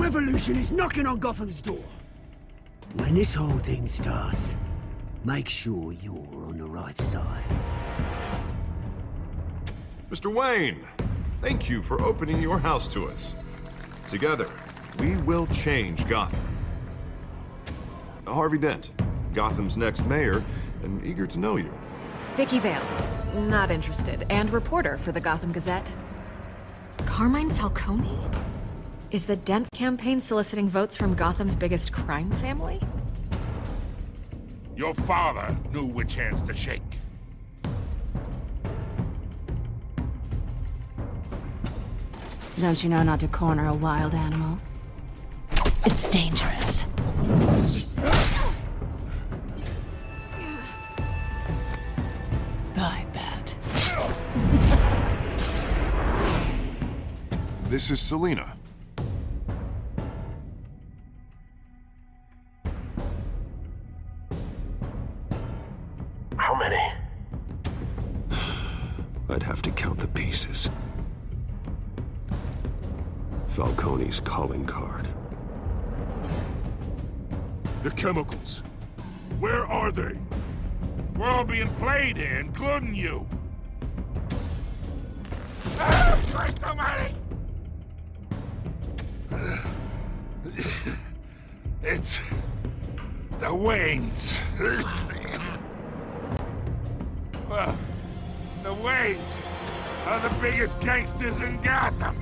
revolution is knocking on Gotham's door. When this whole thing starts, make sure you're on the right side. Mr. Wayne, thank you for opening your house to us. Together, we will change Gotham. Harvey Dent, Gotham's next mayor, and eager to know you. Vicky Vale, not interested, and reporter for the Gotham Gazette. Carmine Falcone? Is the Dent campaign soliciting votes from Gotham's biggest crime family? Your father knew which hands to shake. Don't you know not to corner a wild animal? It's dangerous. I bet. This is Selina. How many? I'd have to count the pieces. Falcone's calling card. The chemicals. Where are they? We're all being played here, including you. Ah, Christ almighty! It's the Waynes. Well, the Waynes are the biggest gangsters in Gotham.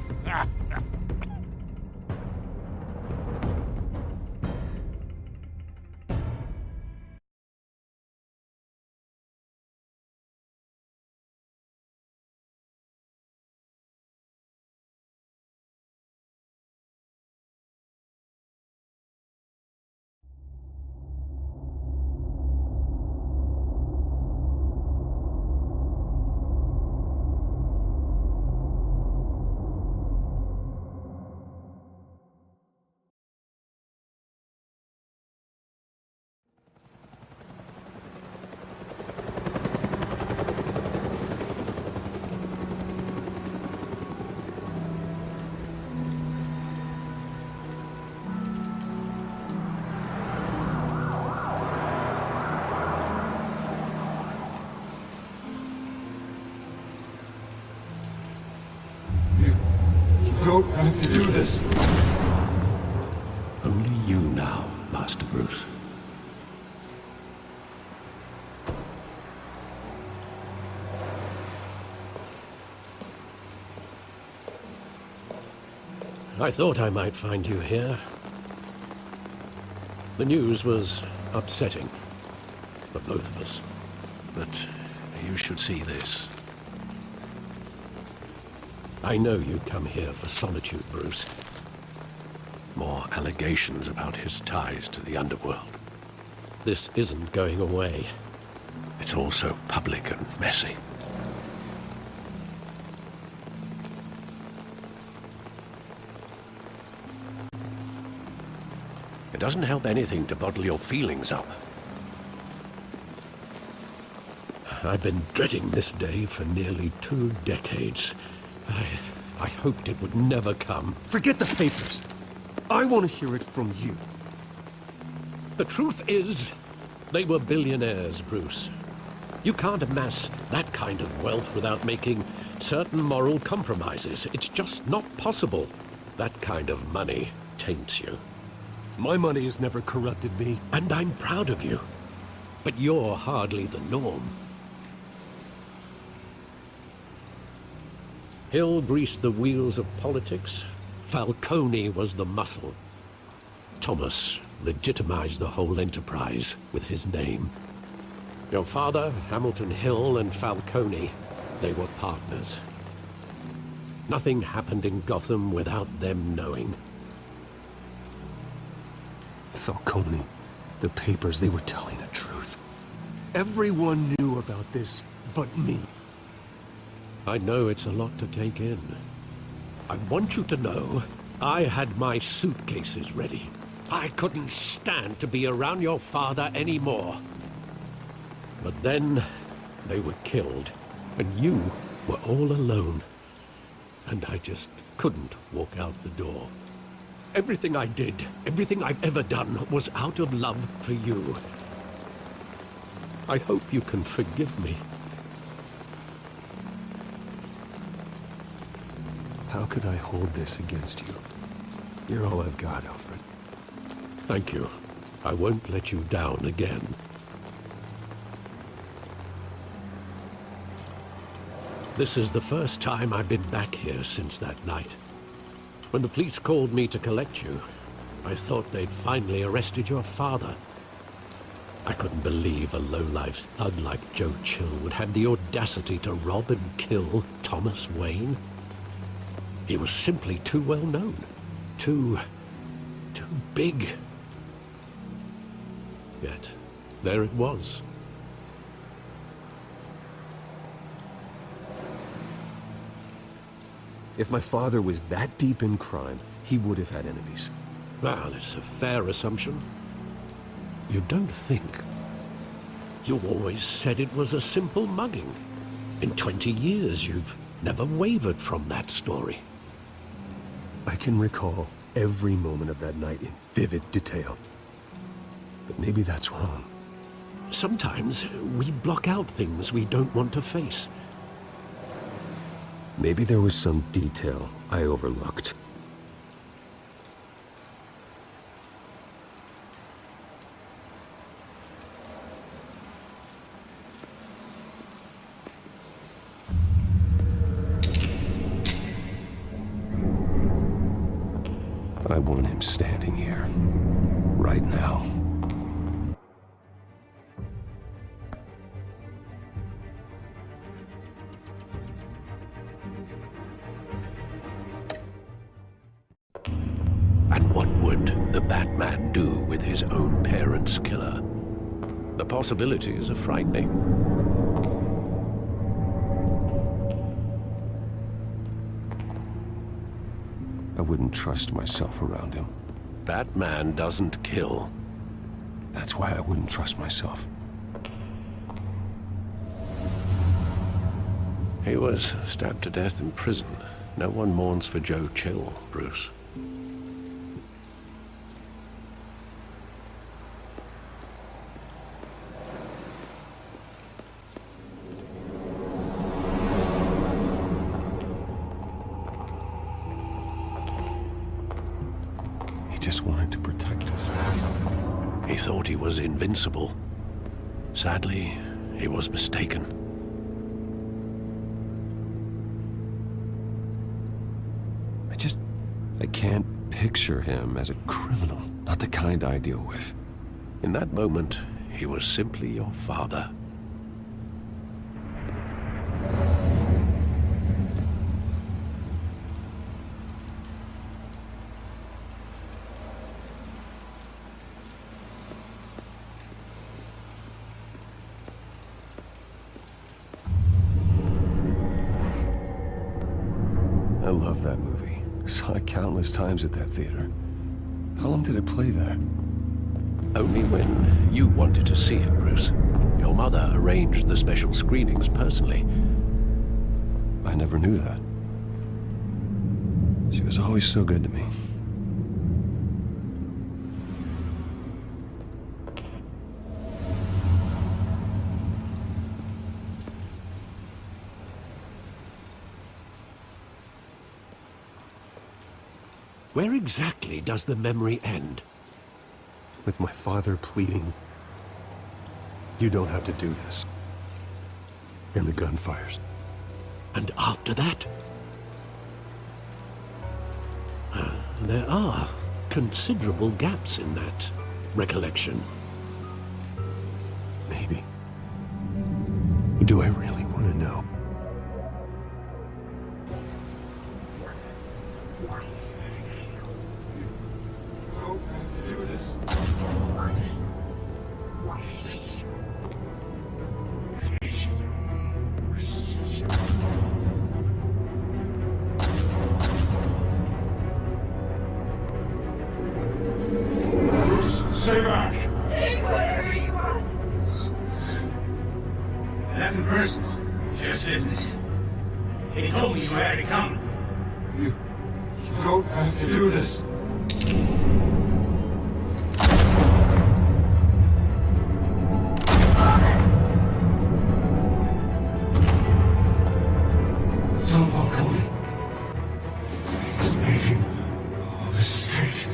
You don't have to do this. Only you now, Master Bruce. I thought I might find you here. The news was upsetting for both of us. But you should see this. I know you come here for solitude, Bruce. More allegations about his ties to the underworld. This isn't going away. It's all so public and messy. It doesn't help anything to bottle your feelings up. I've been dreading this day for nearly 2 decades. I hoped it would never come. Forget the papers. I want to hear it from you. The truth is, they were billionaires, Bruce. You can't amass that kind of wealth without making certain moral compromises. It's just not possible. That kind of money taints you. My money has never corrupted me. And I'm proud of you. But you're hardly the norm. Hill greased the wheels of politics. Falcone was the muscle. Thomas legitimized the whole enterprise with his name. Your father, Hamilton Hill, and Falcone, they were partners. Nothing happened in Gotham without them knowing. Falcone, the papers, they were telling the truth. Everyone knew about this but me. I know it's a lot to take in. I want you to know I had my suitcases ready. I couldn't stand to be around your father anymore. But then they were killed, and you were all alone. And I just couldn't walk out the door. Everything I did, everything I've ever done, was out of love for you. I hope you can forgive me. How could I hold this against you? You're all I've got, Alfred. Thank you. I won't let you down again. This is the first time I've been back here since that night. When the police called me to collect you, I thought they'd finally arrested your father. I couldn't believe a low-life thug like Joe Chill would have the audacity to rob and kill Thomas Wayne. He was simply too well known. Too big. Yet, there it was. If my father was that deep in crime, he would have had enemies. Well, it's a fair assumption. You don't think? You always said it was a simple mugging. In 20 years, you've never wavered from that story. I can recall every moment of that night in vivid detail. But maybe that's wrong. Sometimes we block out things we don't want to face. Maybe there was some detail I overlooked. I want him standing here, right now. And what would the Batman do with his own parents' killer? The possibilities are frightening. I wouldn't trust myself around him. Batman doesn't kill. That's why I wouldn't trust myself. He was stabbed to death in prison. No one mourns for Joe Chill, Bruce. He just wanted to protect us. He thought he was invincible. Sadly, he was mistaken. I can't picture him as a criminal, not the kind I deal with. In that moment, he was simply your father. I love that movie. Saw it countless times at that theater. How long did it play there? Only when you wanted to see it, Bruce. Your mother arranged the special screenings personally. I never knew that. She was always so good to me. Where exactly does the memory end? With my father pleading, "You don't have to do this." And the gun fires. And after that? There are considerable gaps in that recollection. Maybe. Do I really want to know? Stay back! Take whatever you want! Nothing personal, just business. He told me you had it coming. You don't have to do this. John Falcone is making all this straight.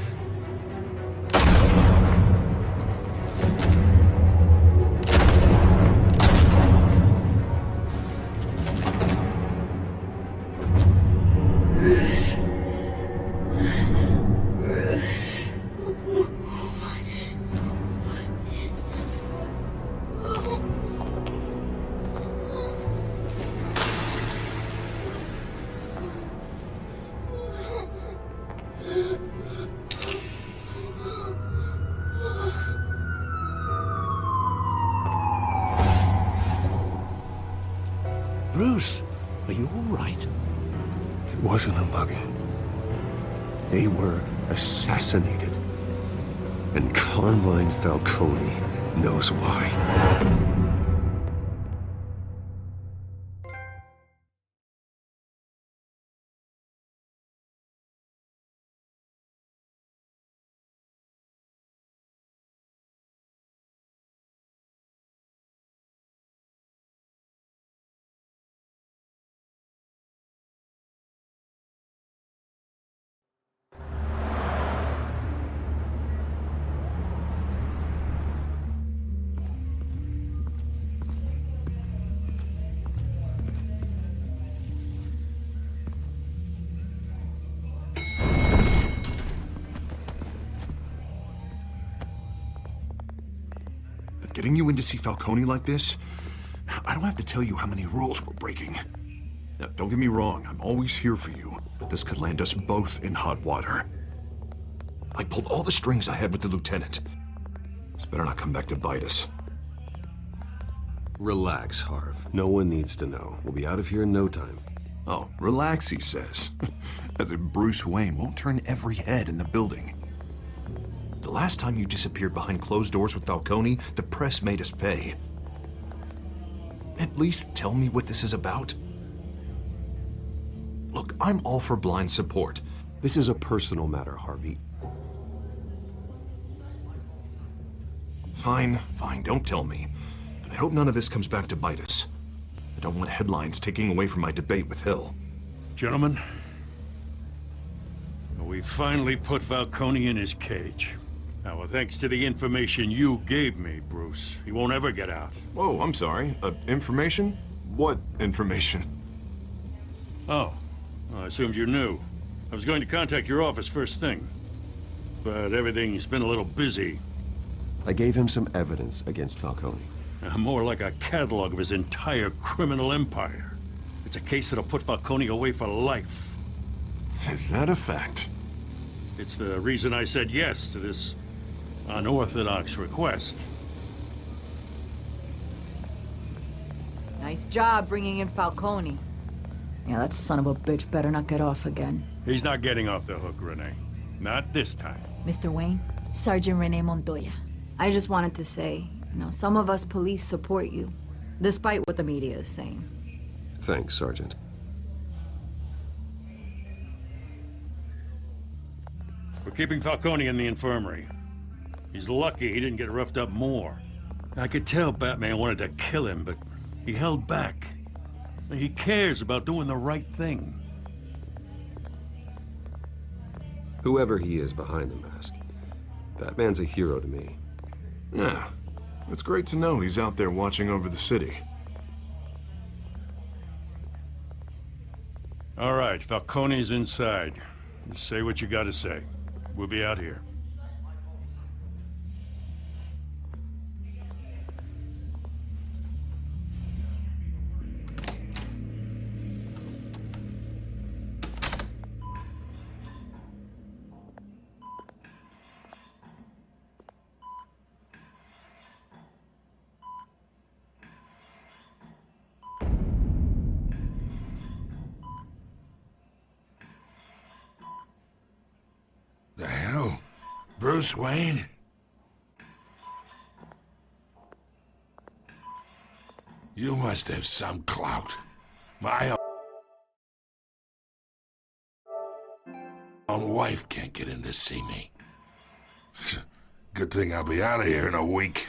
Bruce, are you all right? It wasn't a bug. They were assassinated. And Carmine Falcone knows why. Getting you in to see Falcone like this? I don't have to tell you how many rules we're breaking. Now, don't get me wrong, I'm always here for you, but this could land us both in hot water. I pulled all the strings I had with the lieutenant. This better not come back to bite us. Relax, Harv. No one needs to know. We'll be out of here in no time. Oh, relax, he says. As if Bruce Wayne won't turn every head in the building. The last time you disappeared behind closed doors with Falcone, the press made us pay. At least tell me what this is about. Look, I'm all for blind support. This is a personal matter, Harvey. Fine, don't tell me. But I hope none of this comes back to bite us. I don't want headlines taking away from my debate with Hill. Gentlemen, we finally put Falcone in his cage. Now, thanks to the information you gave me, Bruce, he won't ever get out. Whoa, I'm sorry. Information? What information? Oh, I assumed you knew. I was going to contact your office first thing. But everything's been a little busy. I gave him some evidence against Falcone. More like a catalog of his entire criminal empire. It's a case that'll put Falcone away for life. Is that a fact? It's the reason I said yes to this unorthodox request. Nice job bringing in Falcone. Yeah, that son of a bitch better not get off again. He's not getting off the hook, Renee. Not this time. Mr. Wayne, Sergeant Renee Montoya. I just wanted to say, some of us police support you, despite what the media is saying. Thanks, Sergeant. We're keeping Falcone in the infirmary. He's lucky he didn't get roughed up more. I could tell Batman wanted to kill him, but he held back. He cares about doing the right thing. Whoever he is behind the mask, Batman's a hero to me. Yeah, it's great to know he's out there watching over the city. All right, Falcone's inside. You say what you gotta say. We'll be out here. The hell? Bruce Wayne? You must have some clout. My My own wife can't get in to see me. Good thing I'll be out of here in a week.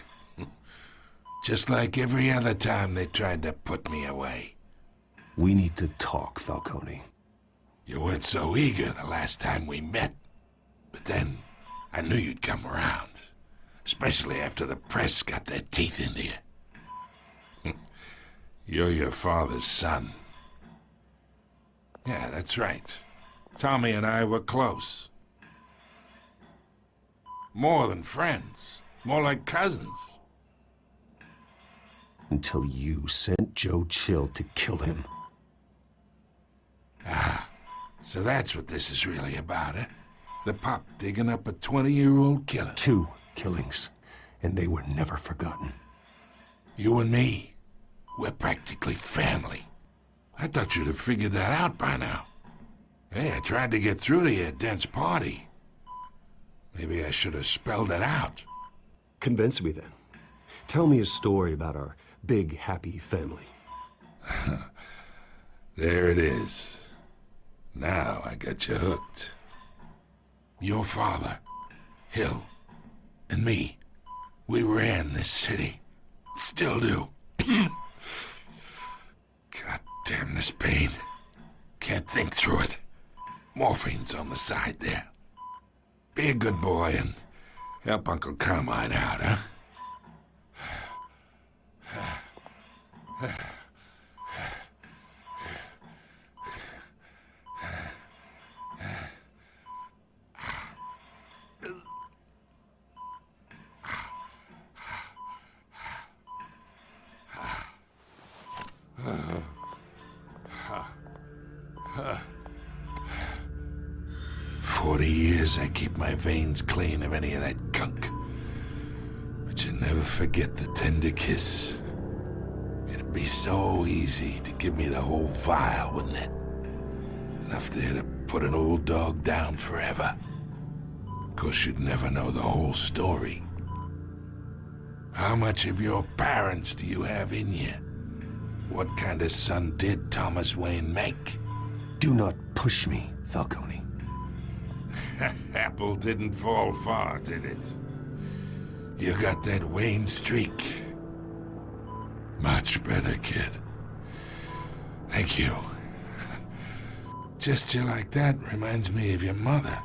Just like every other time they tried to put me away. We need to talk, Falcone. You weren't so eager the last time we met. But then, I knew you'd come around. Especially after the press got their teeth into you. You're your father's son. Yeah, that's right. Tommy and I were close. More than friends. More like cousins. Until you sent Joe Chill to kill him. Ah, so that's what this is really about, eh? The pup digging up a 20-year-old killer. 2 killings, and they were never forgotten. You and me, we're practically family. I thought you'd have figured that out by now. Hey, I tried to get through to your dense party. Maybe I should have spelled it out. Convince me then. Tell me a story about our big, happy family. There it is. Now I got you hooked. Your father, Hill, and me, we ran this city. Still do. God damn this pain. Can't think through it. Morphine's on the side there. Be a good boy and help Uncle Carmine out, huh? I keep my veins clean of any of that gunk. But you never forget the tender kiss. It'd be so easy to give me the whole vial, wouldn't it? Enough there to put an old dog down forever. Of course, you'd never know the whole story. How much of your parents do you have in you? What kind of son did Thomas Wayne make? Do not push me, Falcone. Apple didn't fall far, did it? You got that Wayne streak. Much better, kid. Thank you. Gesture like that reminds me of your mother.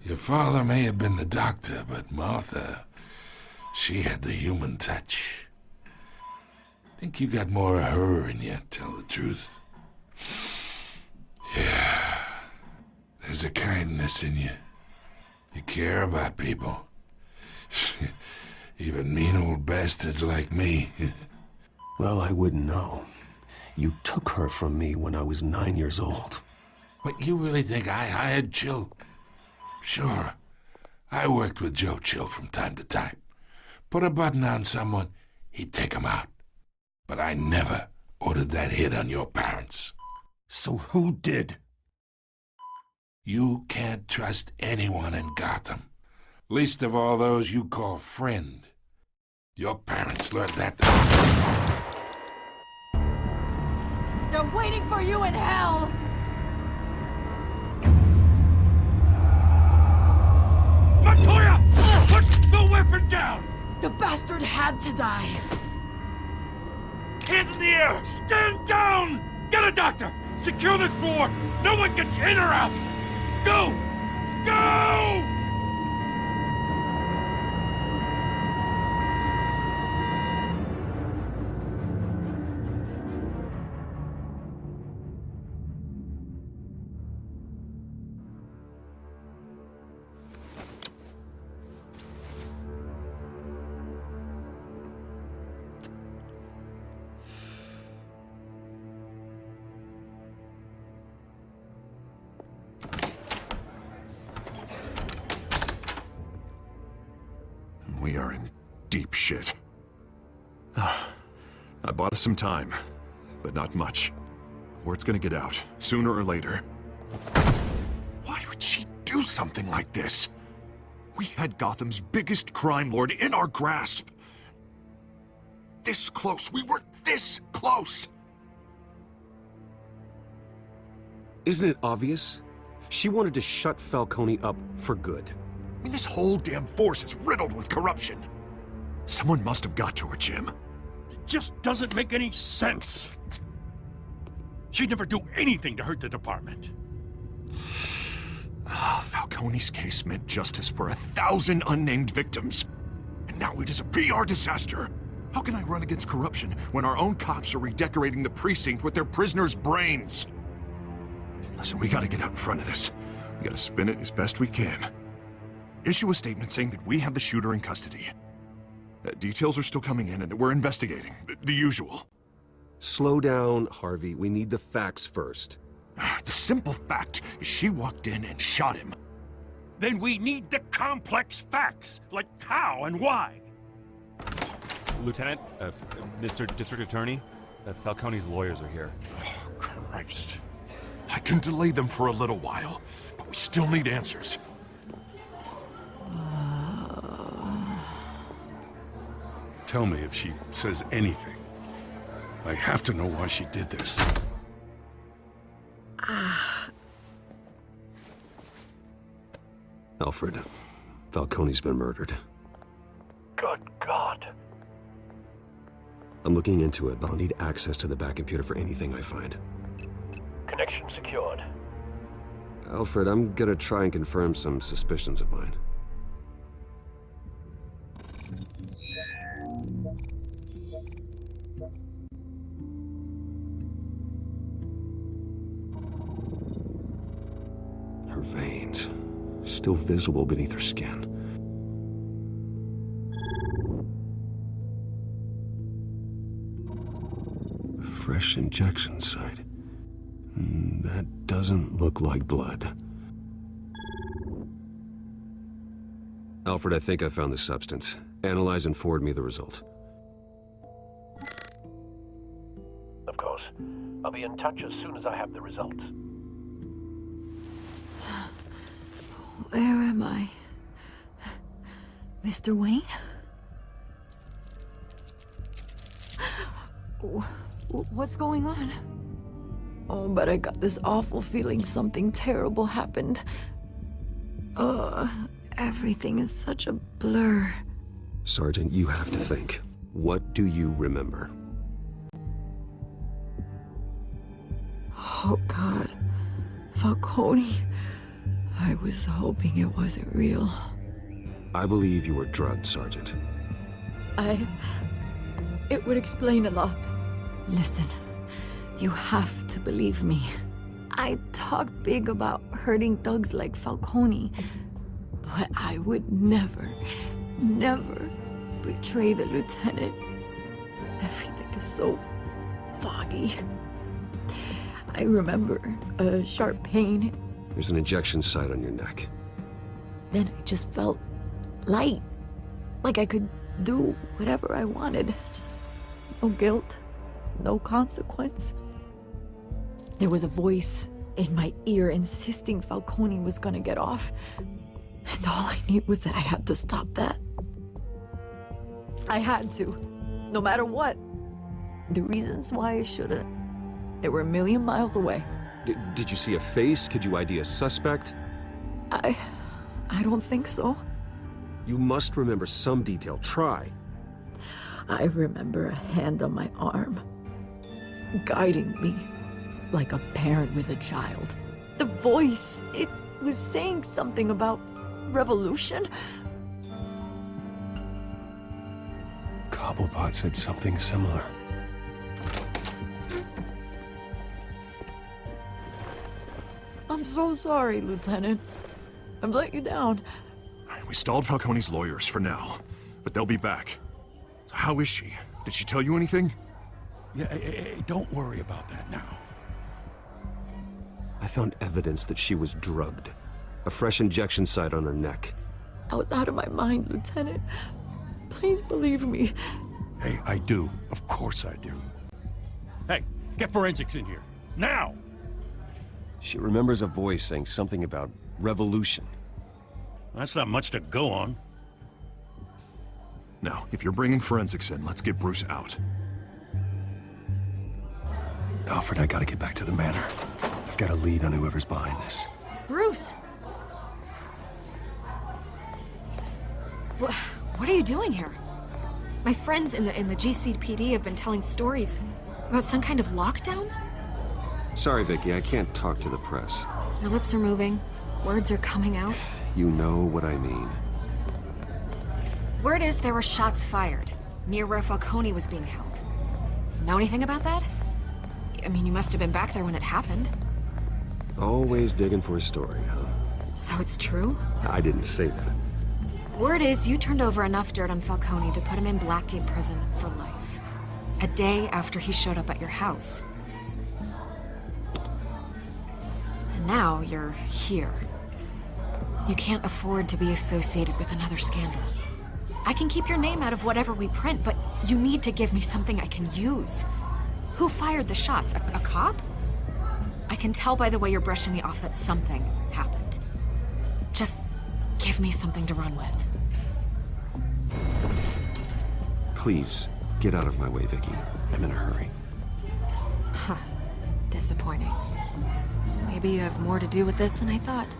Your father may have been the doctor, but Martha, she had the human touch. Think you got more of her in you, tell the truth. Yeah. There's a kindness in you. You care about people. Even mean old bastards like me. Well, I wouldn't know. You took her from me when I was 9 years old. What, you really think I hired Chill? Sure. I worked with Joe Chill from time to time. Put a button on someone, he'd take him out. But I never ordered that hit on your parents. So who did? You can't trust anyone in Gotham. Least of all those you call friend. Your parents learned that. They're waiting for you in hell! Montoya! Put the weapon down! The bastard had to die. Hands in the air! Stand down! Get a doctor! Secure this floor! No one gets in or out! Go! Go! We are in deep shit. I bought us some time, but not much. Word's gonna get out, sooner or later. Why would she do something like this? We had Gotham's biggest crime lord in our grasp. This close, we were this close! Isn't it obvious? She wanted to shut Falcone up for good. I mean, this whole damn force is riddled with corruption. Someone must have got to her, Jim. It just doesn't make any sense. She'd never do anything to hurt the department. Falcone's case meant justice for 1,000 unnamed victims. And now it is a PR disaster. How can I run against corruption when our own cops are redecorating the precinct with their prisoners' brains? Listen, we gotta get out in front of this. We gotta spin it as best we can. Issue a statement saying that we have the shooter in custody. Details are still coming in and that we're investigating. The usual. Slow down, Harvey. We need the facts first. The simple fact is she walked in and shot him. Then we need the complex facts, like how and why. Lieutenant, Mr. District Attorney, Falcone's lawyers are here. Oh, Christ. I can delay them for a little while, but we still need answers. Tell me if she says anything. I have to know why she did this. Alfred, Falcone's been murdered. Good God. I'm looking into it, but I'll need access to the back computer for anything I find. Connection secured. Alfred, I'm gonna try and confirm some suspicions of mine. Her veins, still visible beneath her skin. Fresh injection site. That doesn't look like blood. Alfred, I think I found the substance. Analyze and forward me the result. Of course. I'll be in touch as soon as I have the results. Where am I? Mr. Wayne? What's going on? Oh, but I got this awful feeling something terrible happened. Everything is such a blur. Sergeant, you have to think. What do you remember? Oh, God. Falcone. I was hoping it wasn't real. I believe you were drugged, Sergeant. It would explain a lot. Listen, you have to believe me. I talk big about hurting thugs like Falcone, but I would never betray the lieutenant. Everything is so foggy. I remember a sharp pain. There's an injection site on your neck. Then I just felt light, like I could do whatever I wanted. No guilt, no consequence. There was a voice in my ear insisting Falcone was gonna get off. And all I knew was that I had to stop that. I had to, no matter what. The reasons why I shouldn't, they were a million miles away. Did you see a face? Could you ID a suspect? I don't think so. You must remember some detail. Try. I remember a hand on my arm, guiding me like a parent with a child. The voice, it was saying something about revolution. Cobblepot said something similar. I'm so sorry, Lieutenant. I've let you down. We stalled Falcone's lawyers for now, but they'll be back. So how is she? Did she tell you anything? Yeah, hey, don't worry about that now. I found evidence that she was drugged. A fresh injection site on her neck. I was out of my mind, Lieutenant. Please believe me. Hey, I do. Of course I do. Hey, get forensics in here. Now! She remembers a voice saying something about revolution. That's not much to go on. Now, if you're bringing forensics in, let's get Bruce out. Alfred, I gotta get back to the manor. I've got a lead on whoever's behind this. Bruce! What are you doing here? My friends in the GCPD have been telling stories about some kind of lockdown? Sorry, Vicky, I can't talk to the press. Your lips are moving. Words are coming out. You know what I mean. Word is there were shots fired near where Falcone was being held. Know anything about that? I mean, you must have been back there when it happened. Always digging for a story, huh? So it's true? I didn't say that. Word is you turned over enough dirt on Falcone to put him in Blackgate Prison for life. A day after he showed up at your house. And now you're here. You can't afford to be associated with another scandal. I can keep your name out of whatever we print, but you need to give me something I can use. Who fired the shots? A cop? I can tell by the way you're brushing me off that something happened. Just give me something to run with. Please, get out of my way, Vicky. I'm in a hurry. Huh. Disappointing. Maybe you have more to do with this than I thought.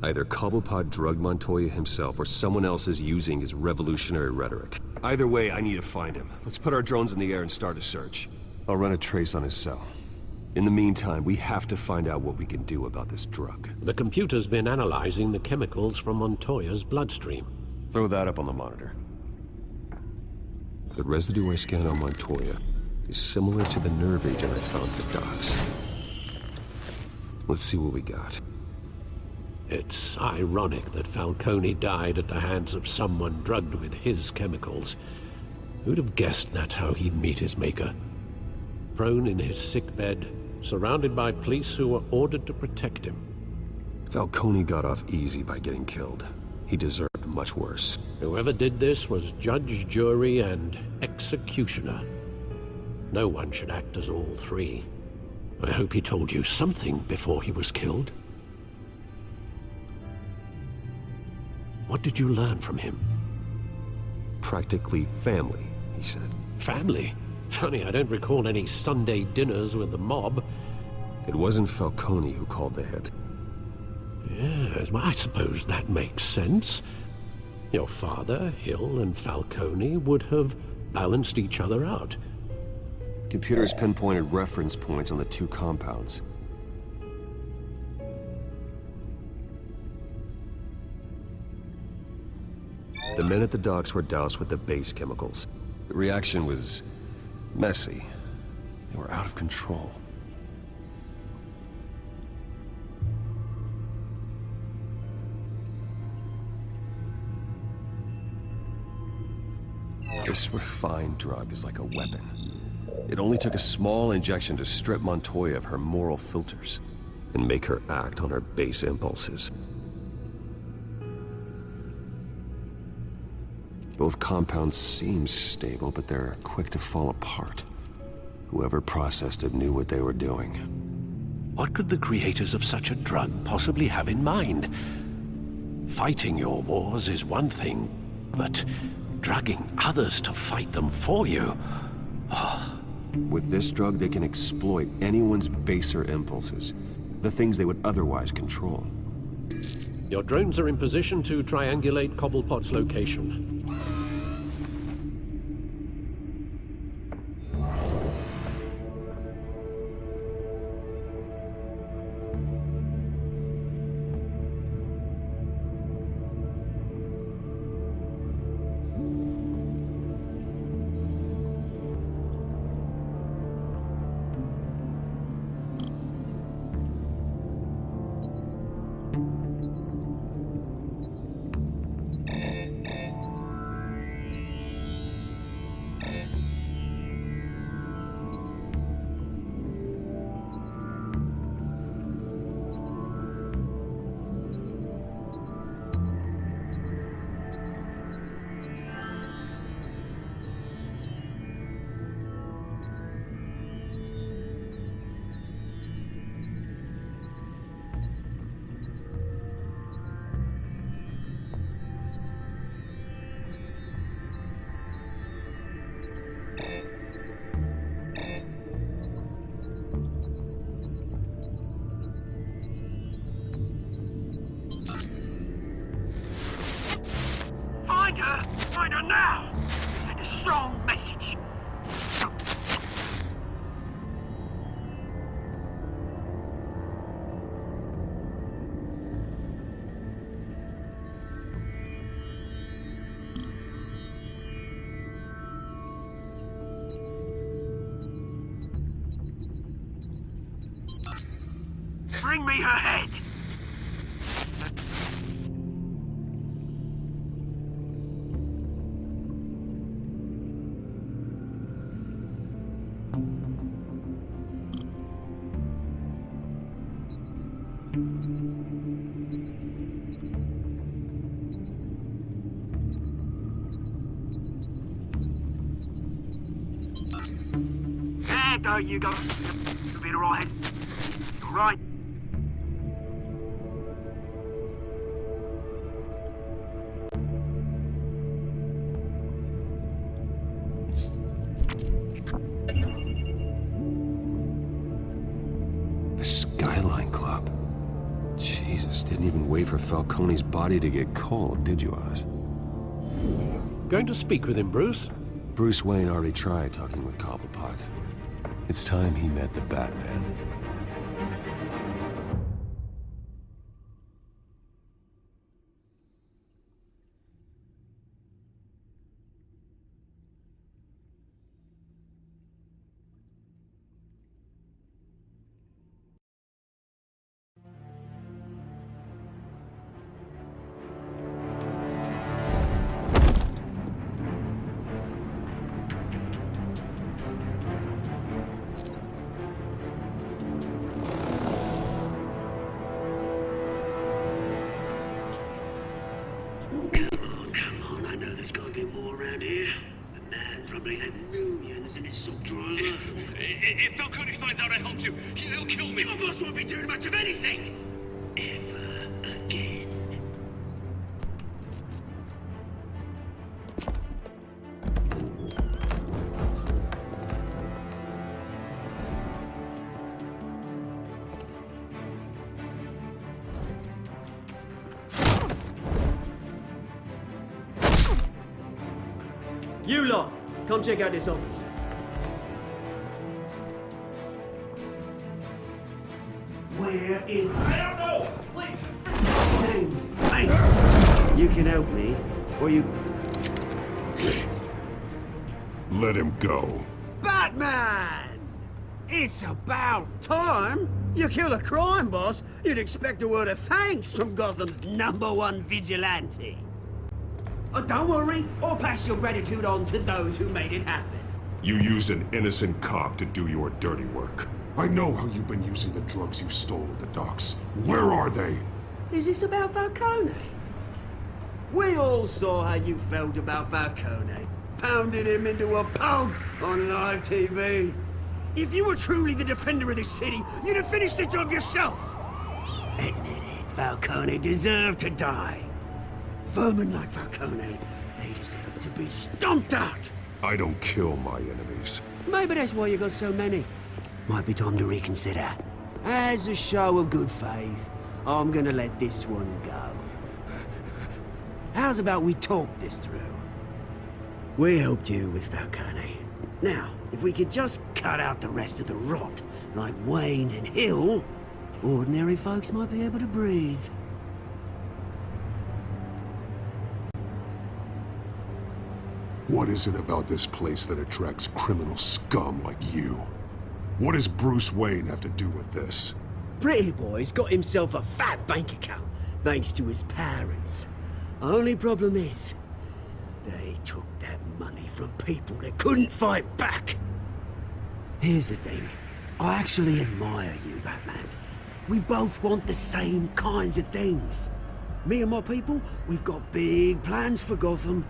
Either Cobblepot drugged Montoya himself, or someone else is using his revolutionary rhetoric. Either way, I need to find him. Let's put our drones in the air and start a search. I'll run a trace on his cell. In the meantime, we have to find out what we can do about this drug. The computer's been analyzing the chemicals from Montoya's bloodstream. Throw that up on the monitor. The residue I scanned on Montoya is similar to the nerve agent I found at the docks. Let's see what we got. It's ironic that Falcone died at the hands of someone drugged with his chemicals. Who'd have guessed that's how he'd meet his maker? Prone in his sickbed, surrounded by police who were ordered to protect him. Falcone got off easy by getting killed. He deserved much worse. Whoever did this was judge, jury, and executioner. No one should act as all three. I hope he told you something before he was killed. What did you learn from him? Practically family, he said. Family? Funny, I don't recall any Sunday dinners with the mob. It wasn't Falcone who called the hit. Yes, well, I suppose that makes sense. Your father, Hill, and Falcone would have balanced each other out. Computers pinpointed reference points on the two compounds. The men at the docks were doused with the base chemicals. The reaction was messy. They were out of control. This refined drug is like a weapon. It only took a small injection to strip Montoya of her moral filters and make her act on her base impulses. Both compounds seem stable, but they're quick to fall apart. Whoever processed it knew what they were doing. What could the creators of such a drug possibly have in mind? Fighting your wars is one thing, but drugging others to fight them for you? Oh. With this drug, they can exploit anyone's baser impulses, the things they would otherwise control. Your drones are in position to triangulate Cobblepot's location. Find her! Find her now! Send a strong message. Bring me her head! There you go. You'll be alright. Alright. The Skyline Club. Jesus, didn't even wait for Falcone's body to get cold, did you, Oz? Going to speak with him, Bruce? Bruce Wayne already tried talking with Cobblepot. It's time he met the Batman. If Falcone finds out I helped you, he'll kill me. Your boss won't be doing much of anything. Ever again. You lot, come check out this office. Where is... I don't know! Please! Names. Hey, you can help me, or you... Let him go. Batman! It's about time. You kill a crime boss, you'd expect a word of thanks from Gotham's #1 vigilante. Oh, don't worry, I'll pass your gratitude on to those who made it happen. You used an innocent cop to do your dirty work. I know how you've been using the drugs you stole at the docks. Where are they? Is this about Falcone? We all saw how you felt about Falcone. Pounded him into a pulp on live TV. If you were truly the defender of this city, you'd have finished the job yourself. Admit it, Falcone deserved to die. Vermin like Falcone, they deserve to be stomped out. I don't kill my enemies. Maybe that's why you got so many. Might be time to reconsider. As a show of good faith, I'm gonna let this one go. How's about we talk this through? We helped you with Falcone. Now, if we could just cut out the rest of the rot, like Wayne and Hill, ordinary folks might be able to breathe. What is it about this place that attracts criminal scum like you? What does Bruce Wayne have to do with this? Pretty Boy's got himself a fat bank account, thanks to his parents. Only problem is, they took that money from people that couldn't fight back. Here's the thing. I actually admire you, Batman. We both want the same kinds of things. Me and my people, we've got big plans for Gotham.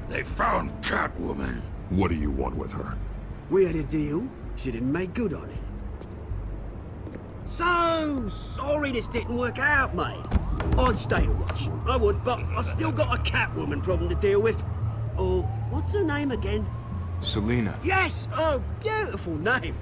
They found Catwoman. What do you want with her? We had a deal. She didn't make good on it. So sorry this didn't work out, mate. I'd stay to watch. I would, but I still got a Catwoman problem to deal with. Oh, what's her name again? Selina. Yes! Oh, beautiful name.